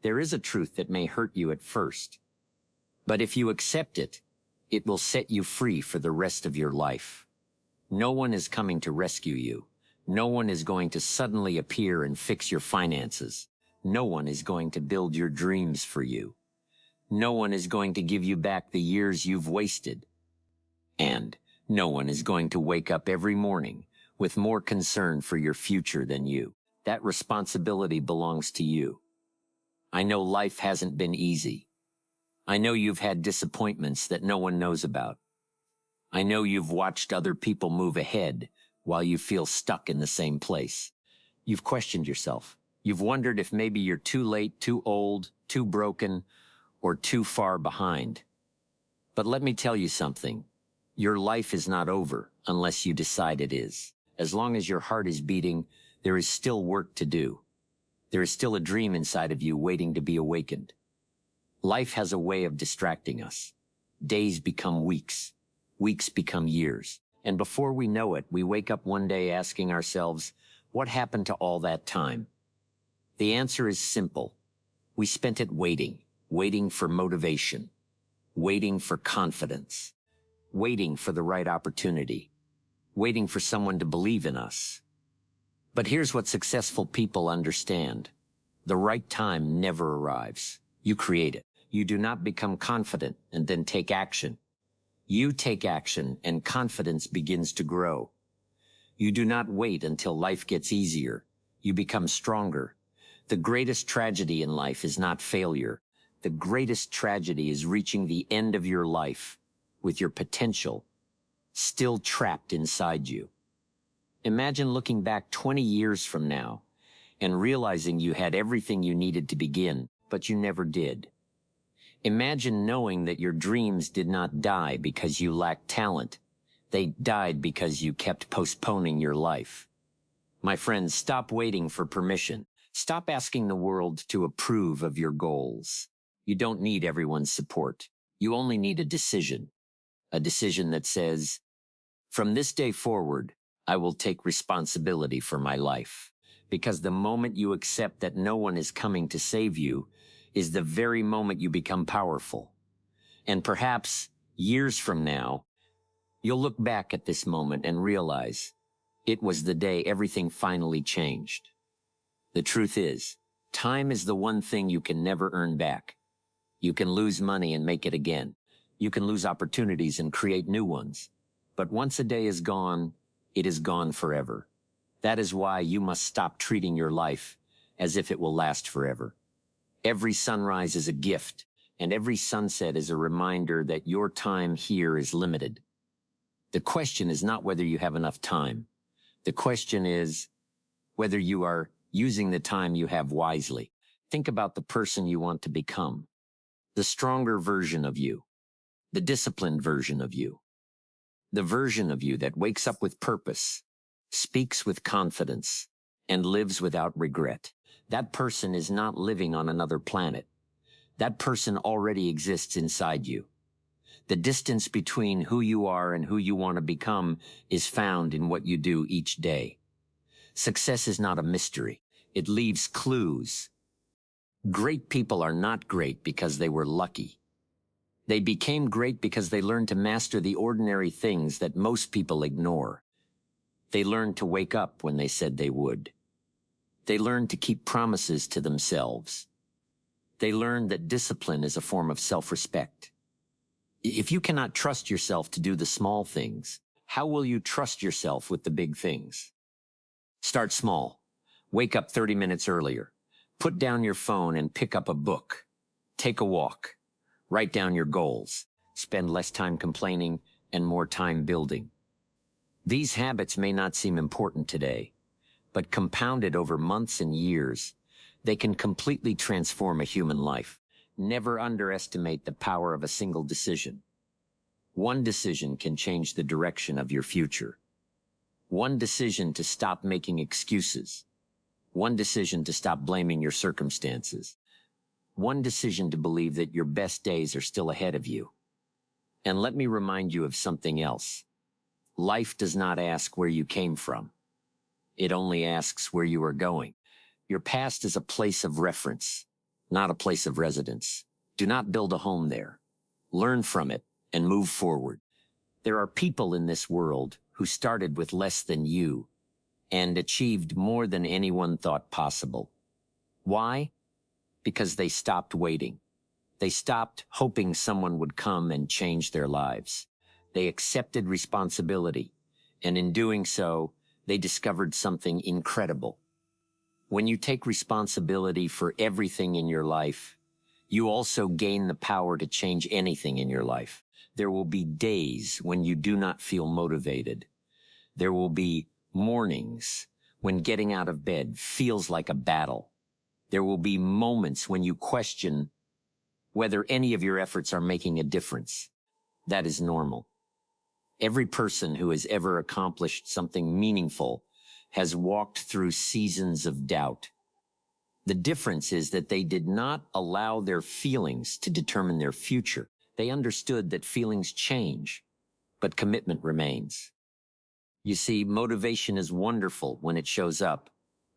There is a truth that may hurt you at first, but if you accept it, it will set you free for the rest of your life. No one is coming to rescue you. No one is going to suddenly appear and fix your finances. No one is going to build your dreams for you. No one is going to give you back the years you've wasted. And no one is going to wake up every morning with more concern for your future than you. That responsibility belongs to you. I know life hasn't been easy. I know you've had disappointments that no one knows about. I know you've watched other people move ahead while you feel stuck in the same place. You've questioned yourself. You've wondered if maybe you're too late, too old, too broken, or too far behind. But let me tell you something. Your life is not over unless you decide it is. As long as your heart is beating, there is still work to do. There is still a dream inside of you waiting to be awakened. Life has a way of distracting us. Days become weeks. Weeks become years. And before we know it, we wake up one day asking ourselves, what happened to all that time? The answer is simple. We spent it waiting for motivation, waiting for confidence, waiting for the right opportunity, waiting for someone to believe in us. But here's what successful people understand. The right time never arrives. You create it. You do not become confident and then take action. You take action and confidence begins to grow. You do not wait until life gets easier. You become stronger. The greatest tragedy in life is not failure. The greatest tragedy is reaching the end of your life with your potential still trapped inside you. Imagine looking back 20 years from now and realizing you had everything you needed to begin, but you never did. Imagine knowing that your dreams did not die because you lacked talent. They died because you kept postponing your life. My friends, stop waiting for permission. Stop asking the world to approve of your goals. You don't need everyone's support. You only need a decision that says, from this day forward, I will take responsibility for my life. Because the moment you accept that no one is coming to save you is the very moment you become powerful. And perhaps years from now, you'll look back at this moment and realize it was the day everything finally changed. The truth is, time is the one thing you can never earn back. You can lose money and make it again. You can lose opportunities and create new ones. But once a day is gone, it is gone forever. That is why you must stop treating your life as if it will last forever. Every sunrise is a gift, and every sunset is a reminder that your time here is limited. The question is not whether you have enough time. The question is whether you are using the time you have wisely. Think about the person you want to become, the stronger version of you, the disciplined version of you, the version of you that wakes up with purpose, speaks with confidence, and lives without regret. That person is not living on another planet. That person already exists inside you. The distance between who you are and who you want to become is found in what you do each day. Success is not a mystery. It leaves clues. Great people are not great because they were lucky. They became great because they learned to master the ordinary things that most people ignore. They learned to wake up when they said they would. They learned to keep promises to themselves. They learned that discipline is a form of self-respect. If you cannot trust yourself to do the small things, how will you trust yourself with the big things? Start small. Wake up 30 minutes earlier. Put down your phone and pick up a book. Take a walk. Write down your goals. Spend less time complaining and more time building. These habits may not seem important today, but compounded over months and years, they can completely transform a human life. Never underestimate the power of a single decision. One decision can change the direction of your future. One decision to stop making excuses. One decision to stop blaming your circumstances. One decision to believe that your best days are still ahead of you. And let me remind you of something else. Life does not ask where you came from. It only asks where you are going. Your past is a place of reference. not a place of residence. Do not build a home there. Learn from it and move forward. There are people in this world who started with less than you and achieved more than anyone thought possible. Why? Because they stopped waiting. They stopped hoping someone would come and change their lives. They accepted responsibility, and in doing so, they discovered something incredible. When you take responsibility for everything in your life, you also gain the power to change anything in your life. There will be days when you do not feel motivated. There will be mornings when getting out of bed feels like a battle. There will be moments when you question whether any of your efforts are making a difference. That is normal. Every person who has ever accomplished something meaningful has walked through seasons of doubt. The difference is that they did not allow their feelings to determine their future. They understood that feelings change, but commitment remains. You see, motivation is wonderful when it shows up,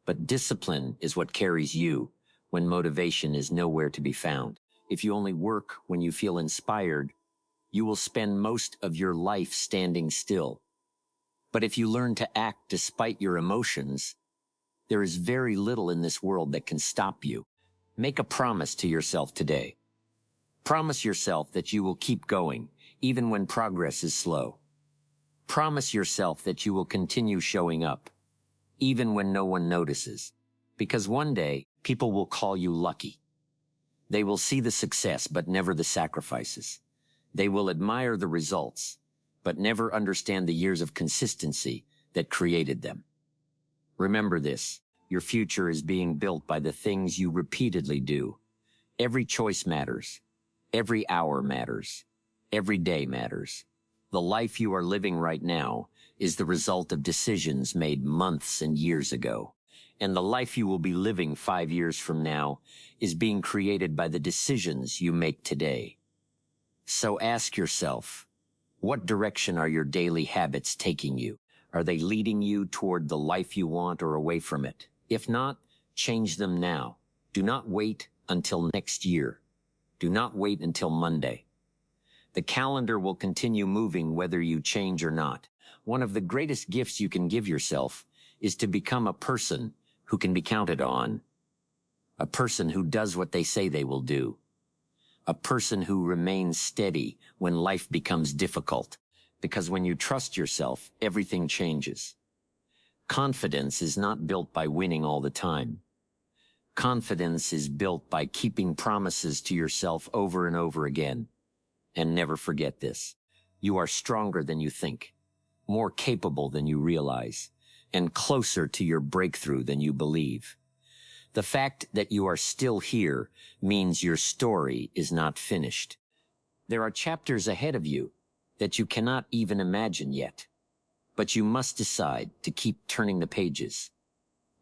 but discipline is what carries you when motivation is nowhere to be found. If you only work when you feel inspired, you will spend most of your life standing still. But if you learn to act despite your emotions, there is very little in this world that can stop you. Make a promise to yourself today. Promise yourself that you will keep going, even when progress is slow. Promise yourself that you will continue showing up, even when no one notices. Because one day, people will call you lucky. They will see the success, but never the sacrifices. They will admire the results, but never understand the years of consistency that created them. Remember this, your future is being built by the things you repeatedly do. Every choice matters. Every hour matters. Every day matters. The life you are living right now is the result of decisions made months and years ago. And the life you will be living 5 years from now is being created by the decisions you make today. So ask yourself, what direction are your daily habits taking you? Are they leading you toward the life you want or away from it? If not, change them now. Do not wait until next year. Do not wait until Monday. The calendar will continue moving whether you change or not. One of the greatest gifts you can give yourself is to become a person who can be counted on. A person who does what they say they will do. A person who remains steady when life becomes difficult. Because when you trust yourself, everything changes. Confidence is not built by winning all the time. Confidence is built by keeping promises to yourself over and over again. And never forget this. You are stronger than you think, more capable than you realize, and closer to your breakthrough than you believe. The fact that you are still here means your story is not finished. There are chapters ahead of you that you cannot even imagine yet, but you must decide to keep turning the pages.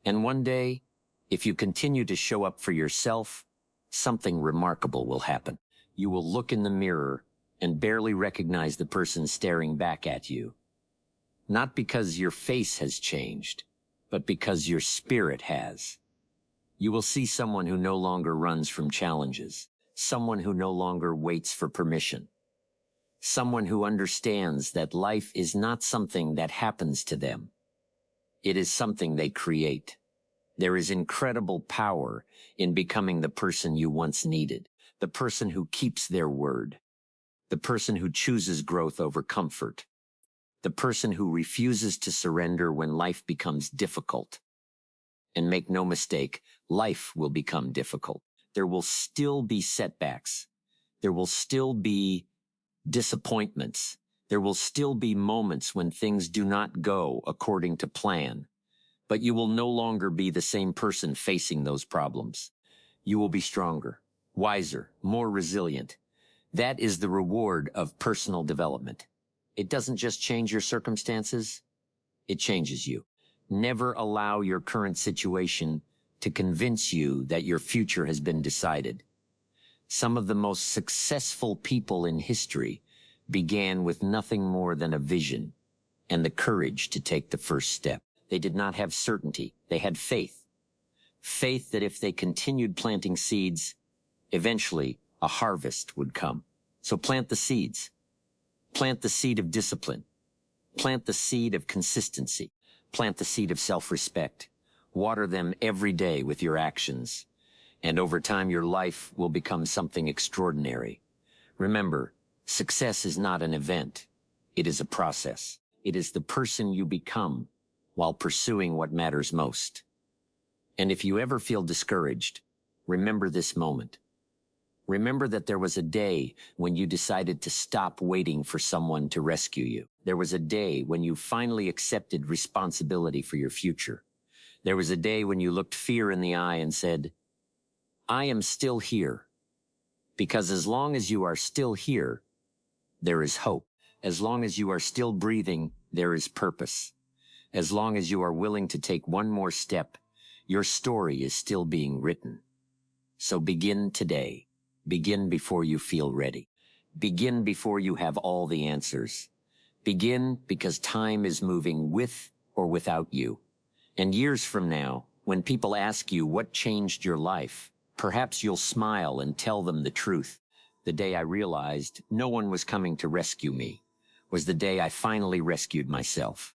And one day, if you continue to show up for yourself, something remarkable will happen. You will look in the mirror and barely recognize the person staring back at you. Not because your face has changed, but because your spirit has. You will see someone who no longer runs from challenges, someone who no longer waits for permission, someone who understands that life is not something that happens to them. It is something they create. There is incredible power in becoming the person you once needed, the person who keeps their word, the person who chooses growth over comfort, the person who refuses to surrender when life becomes difficult. And make no mistake, life will become difficult. There will still be setbacks. There will still be disappointments. There will still be moments when things do not go according to plan. But you will no longer be the same person facing those problems. You will be stronger, wiser, more resilient. That is the reward of personal development. It doesn't just change your circumstances, it changes you. Never allow your current situation to convince you that your future has been decided. Some of the most successful people in history began with nothing more than a vision and the courage to take the first step. They did not have certainty. They had faith. Faith that if they continued planting seeds, eventually a harvest would come. So plant the seeds. Plant the seed of discipline. Plant the seed of consistency. Plant the seed of self-respect. Water them every day with your actions. And over time, your life will become something extraordinary. Remember, success is not an event. It is a process. It is the person you become while pursuing what matters most. And if you ever feel discouraged, remember this moment. Remember that there was a day when you decided to stop waiting for someone to rescue you. There was a day when you finally accepted responsibility for your future. There was a day when you looked fear in the eye and said, I am still here. Because as long as you are still here, there is hope. As long as you are still breathing, there is purpose. As long as you are willing to take one more step, your story is still being written. So begin today. Begin before you feel ready. Begin before you have all the answers. Begin because time is moving with or without you. And years from now, when people ask you what changed your life, perhaps you'll smile and tell them the truth. The day I realized no one was coming to rescue me was the day I finally rescued myself.